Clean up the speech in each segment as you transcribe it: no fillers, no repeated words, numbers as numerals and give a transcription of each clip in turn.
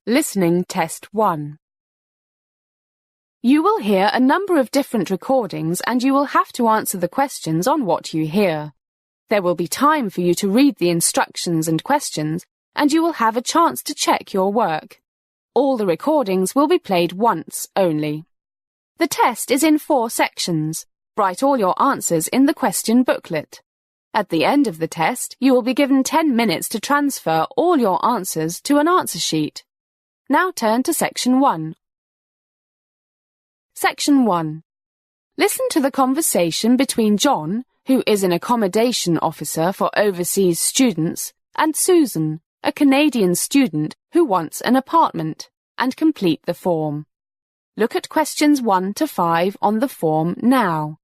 Listening Test 1. You will hear a number of different recordings and you will have to answer the questions on what you hear. There will be time for you to read the instructions and questions and you will have a chance to check your work. All the recordings will be played once only. The test is in 4 sections. Write all your answers in the question booklet. At the end of the test, you will be given 10 minutes to transfer all your answers to an answer sheet. Now turn to Section 1. Section 1. Listen to the conversation between John, who is an accommodation officer for overseas students, and Susan, a Canadian student who wants an apartment, and complete the form. Look at questions 1 to 5 on the form now.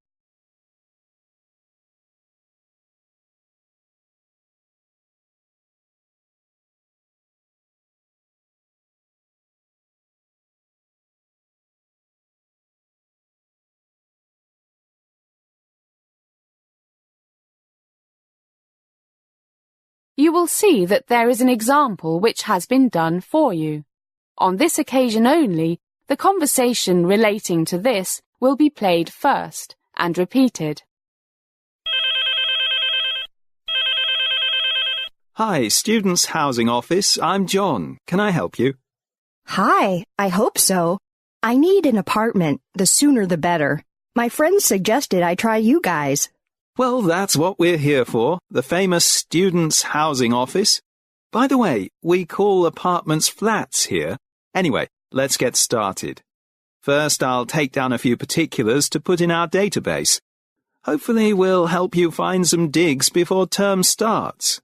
You will see that there is an example which has been done for you. On this occasion only, the conversation relating to this will be played first and repeated. Hi, Students' Housing Office. I'm John. Can I help you? Hi, I hope so. I need an apartment. The sooner the better. My friends suggested I try you guys. Well, that's what we're here for, the famous Students' Housing Office. By the way, we call apartments flats here. Anyway, let's get started. First, I'll take down a few particulars to put in our database. Hopefully, we'll help you find some digs before term starts.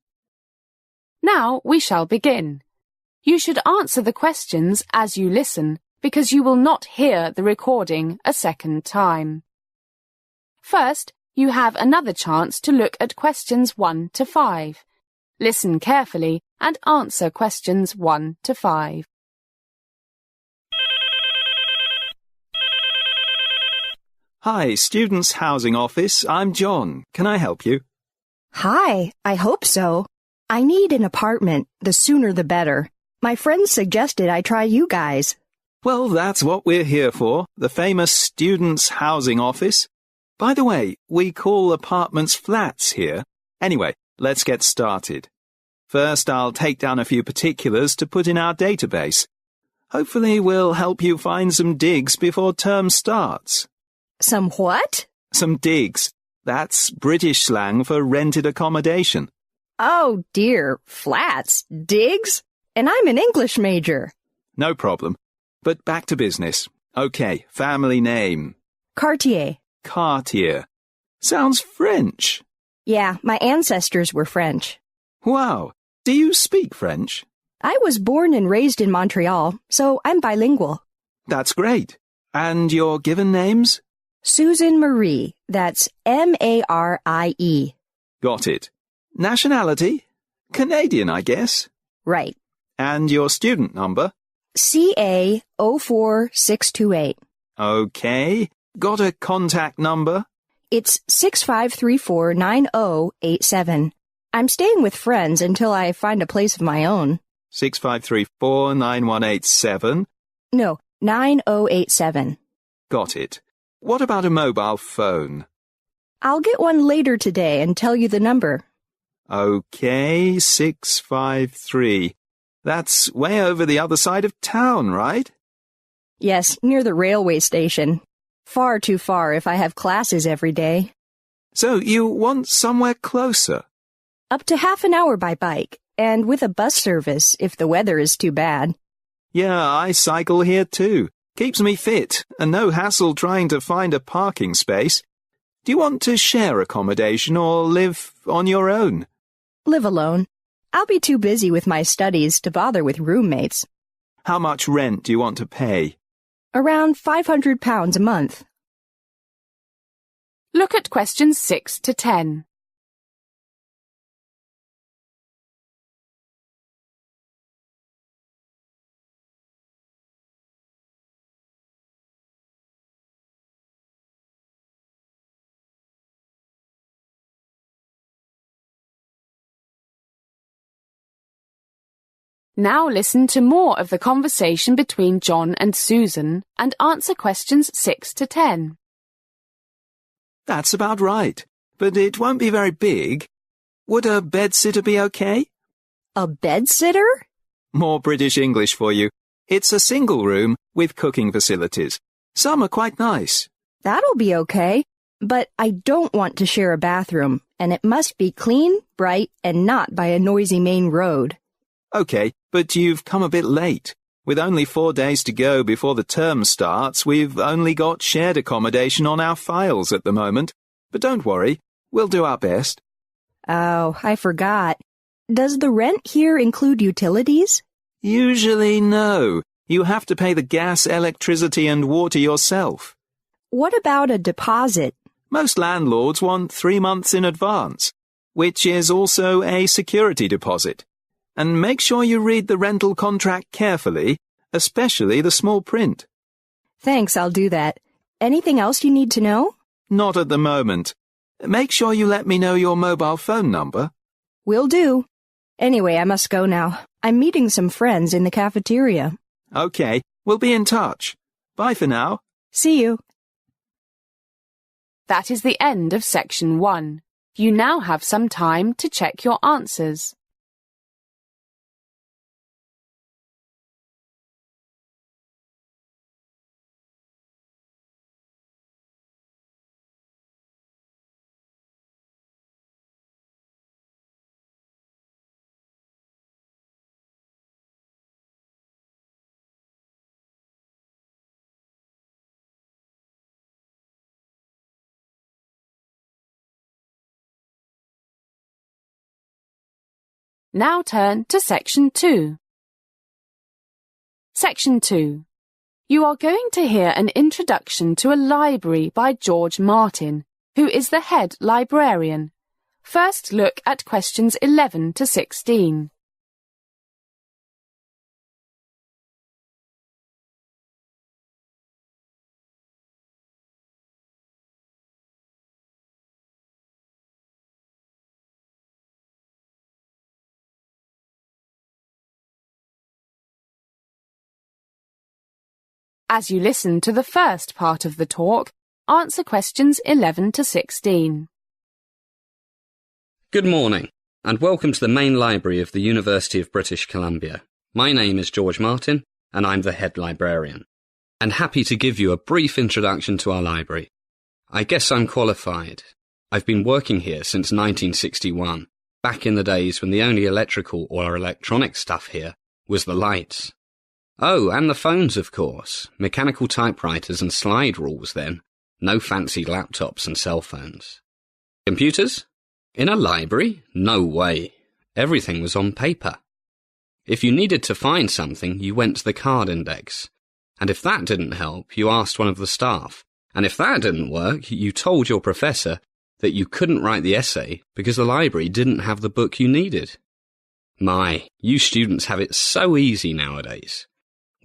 Now we shall begin. You should answer the questions as you listen, because you will not hear the recording a second time. First, you have another chance to look at questions 1 to 5. Listen carefully and answer questions 1 to 5. Hi, Students' Housing Office. I'm John. Can I help you? Hi, I hope so. I need an apartment. The sooner the better. My friends suggested I try you guys. Well, that's what we're here for, the famous Students' Housing Office. By the way, we call apartments flats here. Anyway, let's get started. First, I'll take down a few particulars to put in our database. Hopefully, we'll help you find some digs before term starts. Some what? Some digs. That's British slang for rented accommodation. Oh dear, flats, digs? And I'm an English major. No problem. But back to business. Okay, family name. Cartier. Cartier. Sounds French. Yeah, my ancestors were French. Wow. Do you speak French? I was born and raised in Montreal, so I'm bilingual. That's great. And your given names? Susan Marie. That's M-A-R-I-E. Got it. Nationality? Canadian, I guess. Right. And your student number? CA 04628. Okay. Got a contact number? It's 65349087. I'm staying with friends until I find a place of my own. 65349187. No, 9087. Got it. What about a mobile phone? I'll get one later today and tell you the number. Okay, 653. That's way over the other side of town, right? Yes, near the railway station. Far too far if I have classes every day. So you want somewhere closer? Up to half an hour by bike, and with a bus service if the weather is too bad. Yeah, I cycle here too. Keeps me fit, and no hassle trying to find a parking space. Do you want to share accommodation or live on your own? Live alone. I'll be too busy with my studies to bother with roommates. How much rent do you want to pay? Around £500 a month. Look at questions 6 to 10. Now listen to more of the conversation between John and Susan and answer questions 6 to 10. That's about right, but it won't be very big. Would a bedsitter be okay? A bedsitter? More British English for you. It's a single room with cooking facilities. Some are quite nice. That'll be okay, but I don't want to share a bathroom, and it must be clean, bright, and not by a noisy main road. Okay, but you've come a bit late. With only 4 days to go before the term starts, we've only got shared accommodation on our files at the moment. But don't worry, we'll do our best. Oh, I forgot. Does the rent here include utilities? Usually no. You have to pay the gas, electricity and water yourself. What about a deposit? Most landlords want 3 months in advance, which is also a security deposit. And make sure you read the rental contract carefully, especially the small print. Thanks, I'll do that. Anything else you need to know? Not at the moment. Make sure you let me know your mobile phone number. Will do. Anyway, I must go now. I'm meeting some friends in the cafeteria. Okay, we'll be in touch. Bye for now. See you. That is the end of section 1. You now have some time to check your answers. Now turn to Section 2. Section 2. You are going to hear an introduction to a library by George Martin, who is the head librarian. First look at questions 11 to 16. As you listen to the first part of the talk, answer questions 11 to 16. Good morning, and welcome to the main library of the University of British Columbia. My name is George Martin, and I'm the head librarian. I'm happy to give you a brief introduction to our library. I guess I'm qualified. I've been working here since 1961, back in the days when the only electrical or electronic stuff here was the lights. Oh, and the phones, of course. Mechanical typewriters and slide rules then. No fancy laptops and cell phones. Computers? In a library? No way. Everything was on paper. If you needed to find something, you went to the card index. And if that didn't help, you asked one of the staff. And if that didn't work, you told your professor that you couldn't write the essay because the library didn't have the book you needed. My, you students have it so easy nowadays.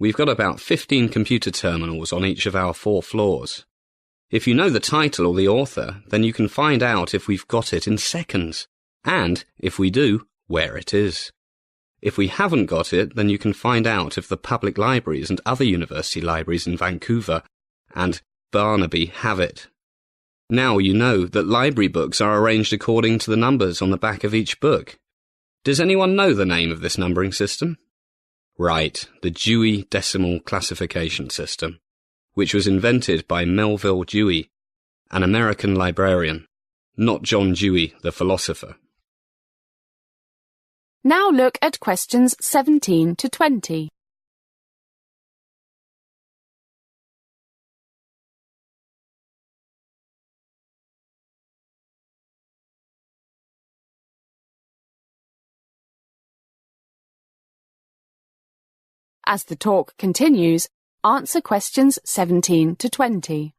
We've got about 15 computer terminals on each of our 4 floors. If you know the title or the author, then you can find out if we've got it in seconds, and, if we do, where it is. If we haven't got it, then you can find out if the public libraries and other university libraries in Vancouver and Barnaby have it. Now you know that library books are arranged according to the numbers on the back of each book. Does anyone know the name of this numbering system? Right, the Dewey Decimal Classification System, which was invented by Melville Dewey, an American librarian, not John Dewey, the philosopher. Now look at questions 17 to 20. As the talk continues, answer questions 17 to 20.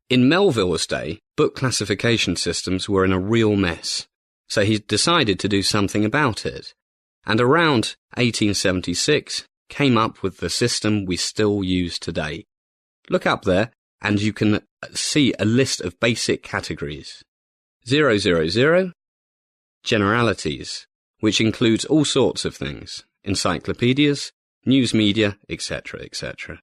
In Melville's day, book classification systems were in a real mess, so he decided to do something about it, and around 1876 came up with the system we still use today. Look up there, and you can see a list of basic categories. 000, generalities, which includes all sorts of things, encyclopedias, news media, etc., etc.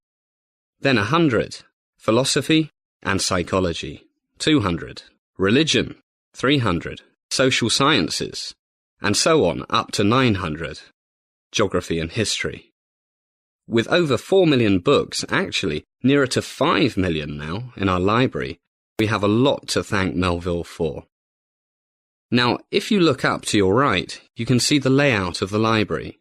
Then 100, philosophy and psychology. 200, religion. 300, social sciences. And so on up to 900, geography and history. With over 4 million books, actually nearer to 5 million now in our library, we have a lot to thank Melville for. Now, if you look up to your right, you can see the layout of the library.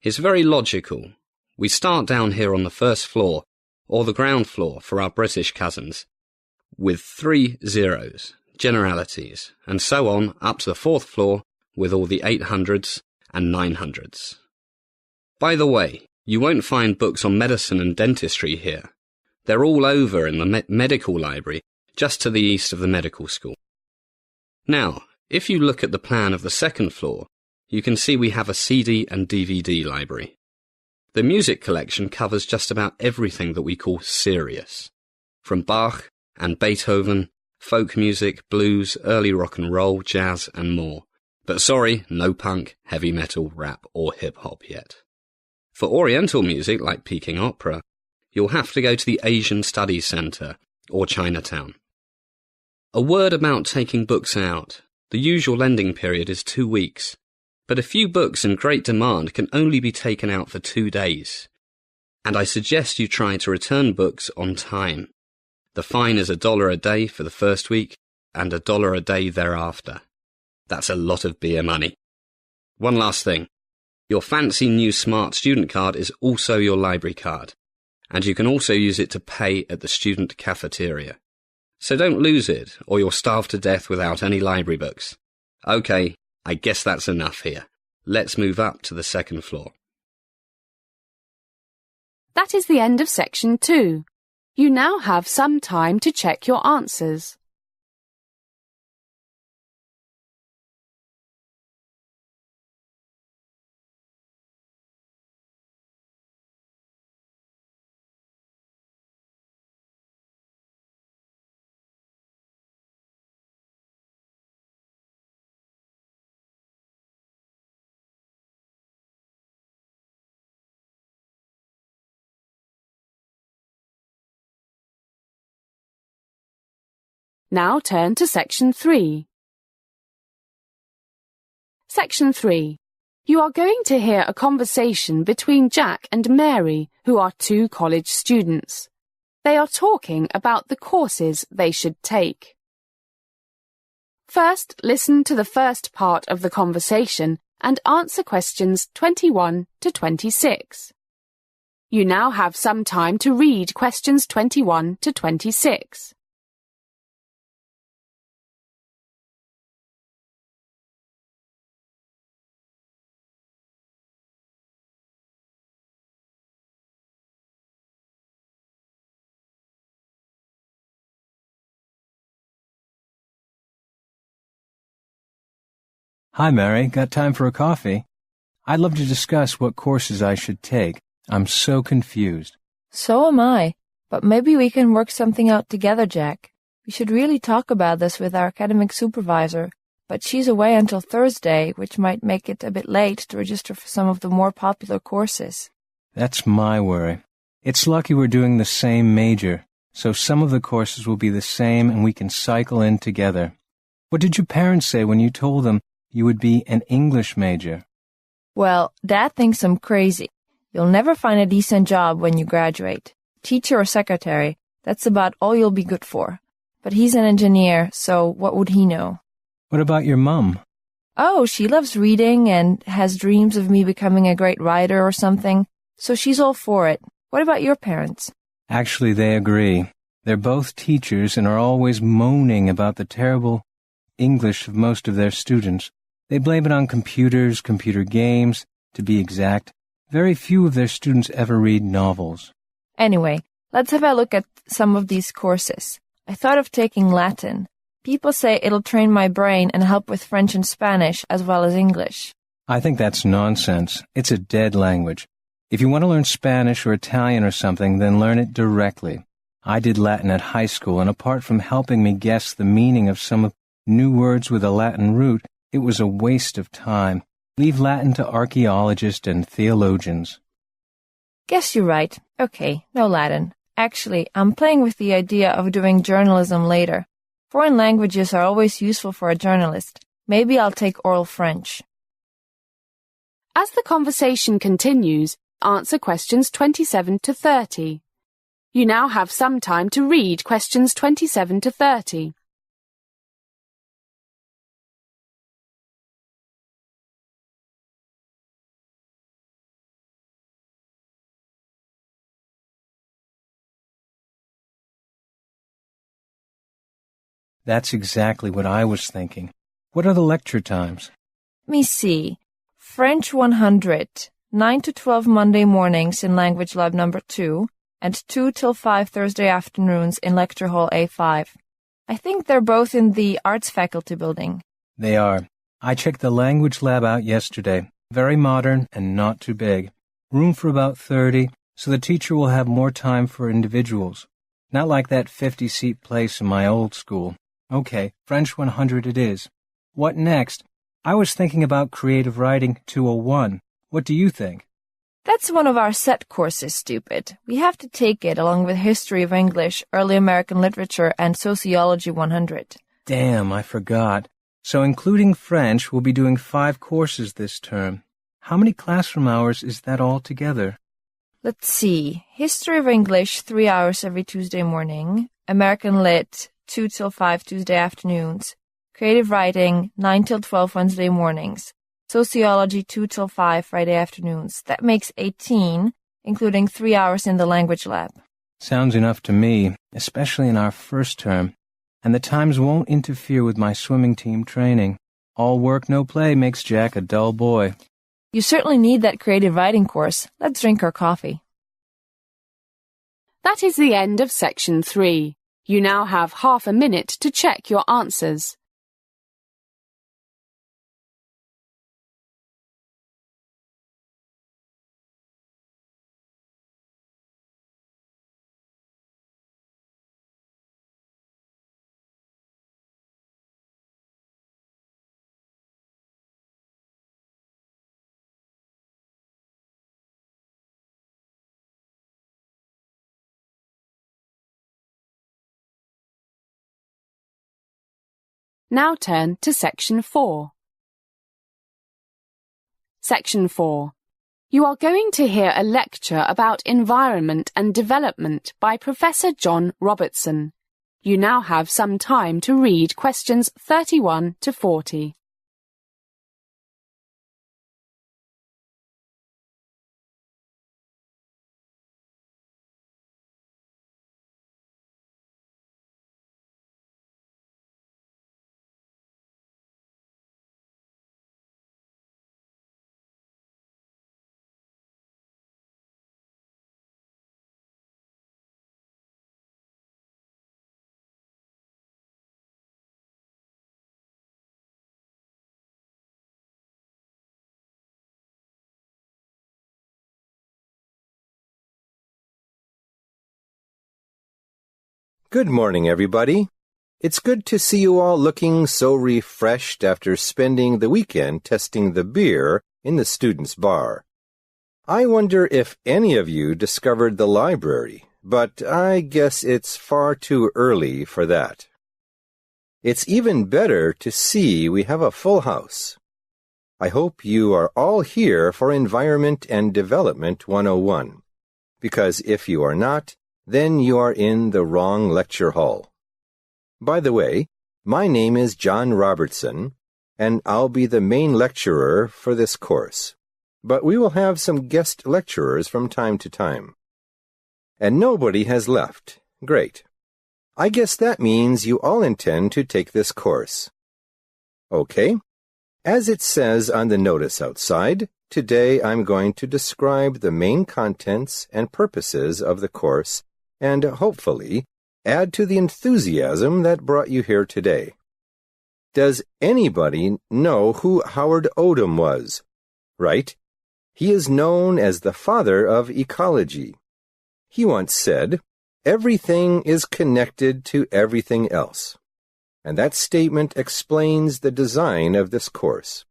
It's very logical. We start down here on the first floor, or the ground floor for our British cousins, with 3 zeros, generalities, and so on up to the 4th floor with all the 800s and 900s. By the way, you won't find books on medicine and dentistry here. They're all over in the medical library, just to the east of the medical school. Now, if you look at the plan of the 2nd floor, you can see we have a CD and DVD library. The music collection covers just about everything that we call serious, from Bach and Beethoven, folk music, blues, early rock and roll, jazz and more. But sorry, no punk, heavy metal, rap or hip-hop yet. For Oriental music like Peking opera, you'll have to go to the Asian Studies Centre or Chinatown. A word about taking books out. The usual lending period is 2 weeks, but a few books in great demand can only be taken out for 2 days. And I suggest you try to return books on time. The fine is $1 a day for the first week and $1 a day thereafter. That's a lot of beer money. One last thing. Your fancy new smart student card is also your library card, and you can also use it to pay at the student cafeteria. So don't lose it, or you'll starve to death without any library books. Okay, I guess that's enough here. Let's move up to the 2nd floor. That is the end of section 2. You now have some time to check your answers. Now turn to section 3. Section 3. You are going to hear a conversation between Jack and Mary, who are 2 college students. They are talking about the courses they should take. First, listen to the first part of the conversation and answer questions 21 to 26. You now have some time to read questions 21 to 26. Hi, Mary. Got time for a coffee? I'd love to discuss what courses I should take. I'm so confused. So am I. But maybe we can work something out together, Jack. We should really talk about this with our academic supervisor, but she's away until Thursday, which might make it a bit late to register for some of the more popular courses. That's my worry. It's lucky we're doing the same major, so some of the courses will be the same and we can cycle in together. What did your parents say when you told them you would be an English major? Well, Dad thinks I'm crazy. You'll never find a decent job when you graduate. Teacher or secretary, that's about all you'll be good for. But he's an engineer, so what would he know? What about your mum? Oh, she loves reading and has dreams of me becoming a great writer or something, so she's all for it. What about your parents? Actually, they agree. They're both teachers and are always moaning about the terrible English of most of their students. They blame it on computers, computer games, to be exact. Very few of their students ever read novels. Anyway, let's have a look at some of these courses. I thought of taking Latin. People say it'll train my brain and help with French and Spanish as well as English. I think that's nonsense. It's a dead language. If you want to learn Spanish or Italian or something, then learn it directly. I did Latin at high school, and apart from helping me guess the meaning of some new words with a Latin root, it was a waste of time. Leave Latin to archaeologists and theologians. Guess you're right. Okay, no Latin. Actually, I'm playing with the idea of doing journalism later. Foreign languages are always useful for a journalist. Maybe I'll take oral French. As the conversation continues, answer questions 27 to 30. You now have some time to read questions 27 to 30. That's exactly what I was thinking. What are the lecture times? Let me see. French 100, 9 to 12 Monday mornings in Language Lab number 2, and 2 till 5 Thursday afternoons in Lecture Hall A5. I think they're both in the Arts Faculty building. They are. I checked the language lab out yesterday. Very modern and not too big. Room for about 30, so the teacher will have more time for individuals. Not like that 50-seat place in my old school. Okay, French 100 it is. What next? I was thinking about Creative Writing 201. What do you think? That's one of our set courses, stupid. We have to take it along with History of English, Early American Literature, and Sociology 100. Damn, I forgot. So including French, we'll be doing 5 courses this term. How many classroom hours is that all together? Let's see. History of English, 3 hours every Tuesday morning. American Lit, 2 till 5 Tuesday afternoons. Creative Writing, 9 till 12 Wednesday mornings. Sociology, 2 till 5 Friday afternoons. That makes 18, including 3 hours in the language lab. Sounds enough to me, especially in our first term. And the times won't interfere with my swimming team training. All work, no play makes Jack a dull boy. You certainly need that creative writing course. Let's drink our coffee. That is the end of section 3. You now have half a minute to check your answers. Now turn to Section 4. Section 4. You are going to hear a lecture about environment and development by Professor John Robertson. You now have some time to read questions 31 to 40. Good morning, everybody. It's good to see you all looking so refreshed after spending the weekend testing the beer in the students' bar. I wonder if any of you discovered the library, but I guess it's far too early for that. It's even better to see we have a full house. I hope you are all here for Environment and Development 101, because if you are not, then you are in the wrong lecture hall. By the way, my name is John Robertson, and I'll be the main lecturer for this course. But we will have some guest lecturers from time to time. And nobody has left. Great. I guess that means you all intend to take this course. Okay. As it says on the notice outside, today I'm going to describe the main contents and purposes of the course and hopefully add to the enthusiasm that brought you here today. Does anybody know who Howard Odum was? Right? He is known as the father of ecology. He once said, "Everything is connected to everything else." And that statement explains the design of this course.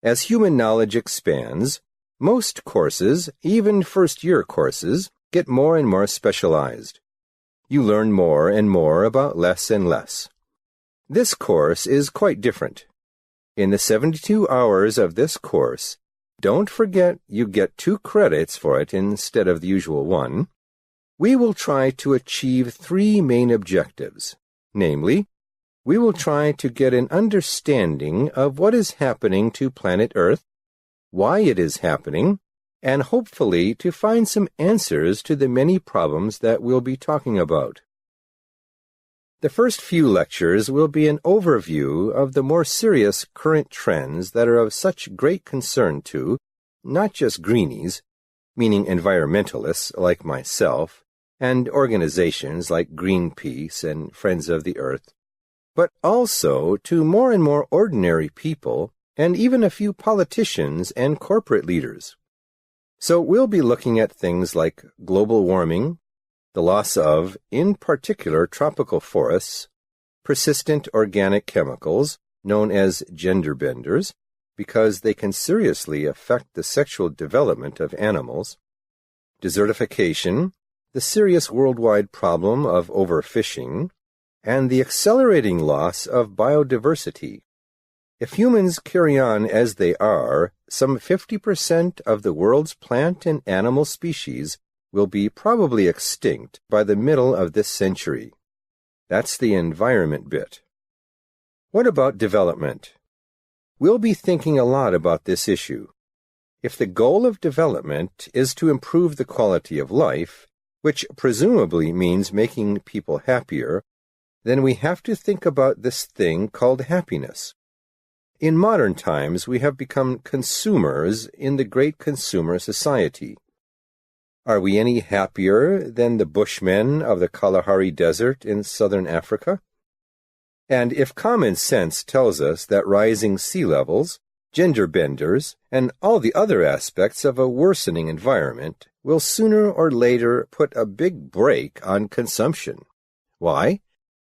As human knowledge expands, most courses, even first-year courses, get more and more specialized. You learn more and more about less and less. This course is quite different. In the 72 hours of this course, don't forget you get 2 credits for it instead of the usual 1. We will try to achieve 3 main objectives, namely, we will try to get an understanding of what is happening to planet Earth, why it is happening, and hopefully to find some answers to the many problems that we'll be talking about. The first few lectures will be an overview of the more serious current trends that are of such great concern to, not just greenies, meaning environmentalists like myself, and organizations like Greenpeace and Friends of the Earth, but also to more and more ordinary people and even a few politicians and corporate leaders. So we'll be looking at things like global warming, the loss of, in particular, tropical forests, persistent organic chemicals, known as gender benders, because they can seriously affect the sexual development of animals, desertification, the serious worldwide problem of overfishing, and the accelerating loss of biodiversity. If humans carry on as they are, some 50% of the world's plant and animal species will be probably extinct by the middle of this century. That's the environment bit. What about development? We'll be thinking a lot about this issue. If the goal of development is to improve the quality of life, which presumably means making people happier, then we have to think about this thing called happiness. In modern times, we have become consumers in the great consumer society. Are we any happier than the Bushmen of the Kalahari Desert in southern Africa? And if common sense tells us that rising sea levels, gender benders, and all the other aspects of a worsening environment will sooner or later put a big brake on consumption. Why?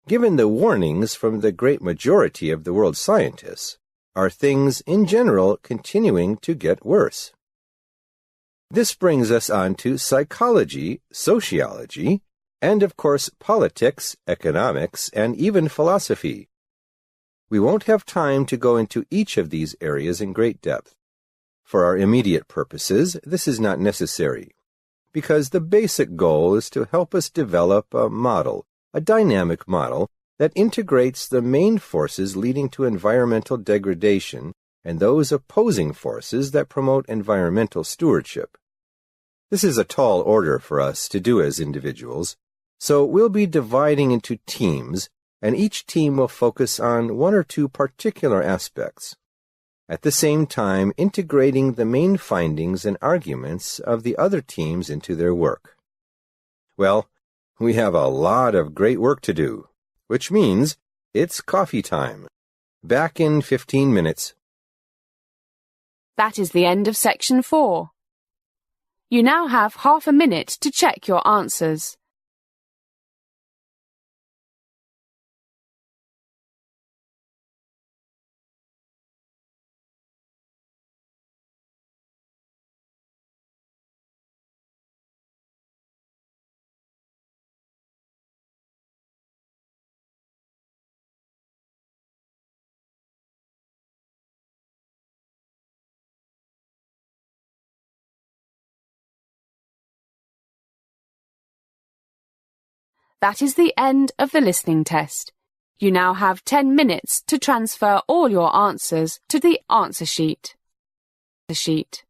Given the warnings from the great majority of the world's scientists, are things in general continuing to get worse? This brings us on to psychology, sociology, and of course politics, economics, and even philosophy. We won't have time to go into each of these areas in great depth. For our immediate purposes, this is not necessary, because the basic goal is to help us develop a model, a dynamic model, that integrates the main forces leading to environmental degradation and those opposing forces that promote environmental stewardship. This is a tall order for us to do as individuals, so we'll be dividing into teams, and each team will focus on 1 or 2 particular aspects, at the same time integrating the main findings and arguments of the other teams into their work. Well, we have a lot of great work to do, which means it's coffee time. Back in 15 minutes. That is the end of section 4. You now have half a minute to check your answers. That is the end of the listening test. You now have 10 minutes to transfer all your answers to the answer sheet. The sheet.